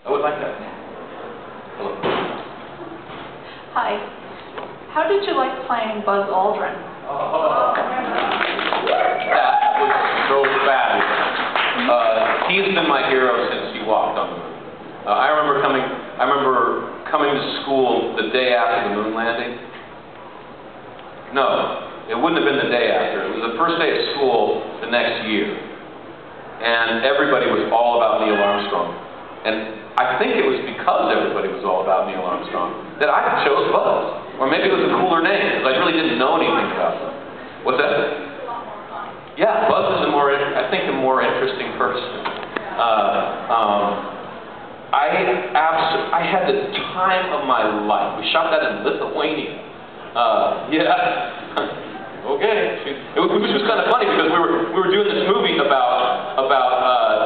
I would like that. Hello. Hi. How did you like playing Buzz Aldrin? Oh, that was so fabulous. He's been my hero since he walked on the moon. I remember coming to school the day after the moon landing. No, it wouldn't have been the day after. It was the first day of school the next year. And everybody was all about Neil Armstrong. And I think it was because everybody was all about Neil Armstrong that I chose Buzz. Or maybe it was a cooler name, because I really didn't know anything about him. What's that? Yeah, Buzz is I think, a more interesting person. I had the time of my life. We shot that in Lithuania. Yeah. Okay. Which was kind of funny because we were doing this movie about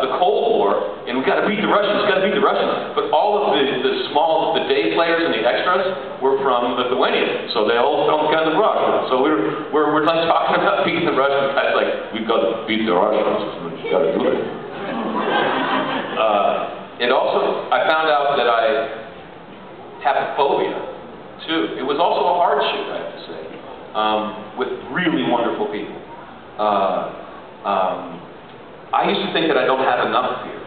the Cold War, and we got to beat the Russians. But all of the day players and the extras were from Lithuania, so they all filmed kind of Russia. So we're like talking about beating the Russians. Guys like, we've got to beat the Russians. We got to do it. I found out that I have a phobia too. It was also a hard shoot, I have to say, with really wonderful people. I used to think that I don't have enough fear.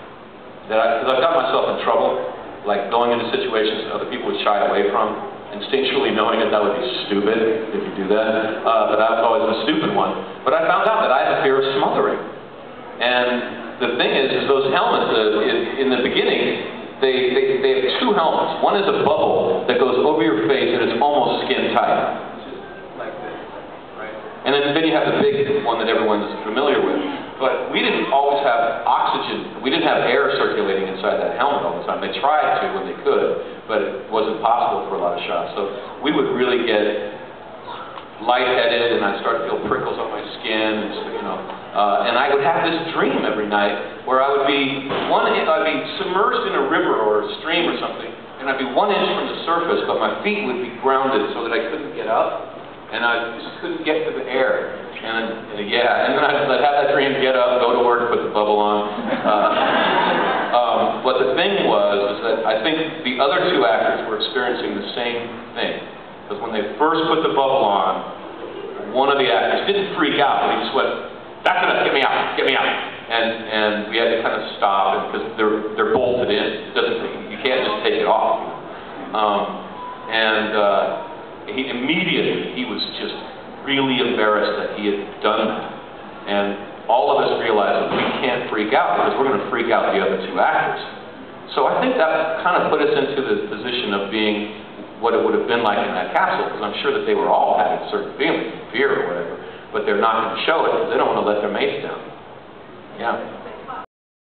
Because I've got myself in trouble, like going into situations that other people would shy away from, instinctually knowing that would be stupid if you do that. But I was always the stupid one. But I found out that I have a fear of smothering. And the thing is those helmets, in the beginning, they have two helmets. One is a bubble that goes over your face and it's almost skin tight. Like this, right? And then you have the big one that everyone's familiar with. But we didn't always have oxygen. We didn't have air circulating inside that helmet all the time. They tried to when they could, but it wasn't possible for a lot of shots. So we would really get lightheaded, and I'd start to feel prickles on my skin, and I would have this dream every night where I'd be submerged in a river or a stream or something, and I'd be 1 inch from the surface, but my feet would be grounded so that I couldn't get up, and I just couldn't get to the air. And then I'd have that dream, get up, go to work, put the bubble on. But the thing is that I think the other two actors were experiencing the same thing. Because when they first put the bubble on, one of the actors didn't freak out, but he just went, "That's enough, get me out, get me out." And we had to kind of stop, because they're bolted in. You can't just take it off. Immediately, he was just really embarrassed that he had done that. And all of us realized that we can't freak out, because we're going to freak out the other two actors. So I think that kind of put us into the position of being what it would have been like in that castle, because I'm sure that they were all having certain feelings, fear or whatever, but they're not going to show it because they don't want to let their mates down. Yeah.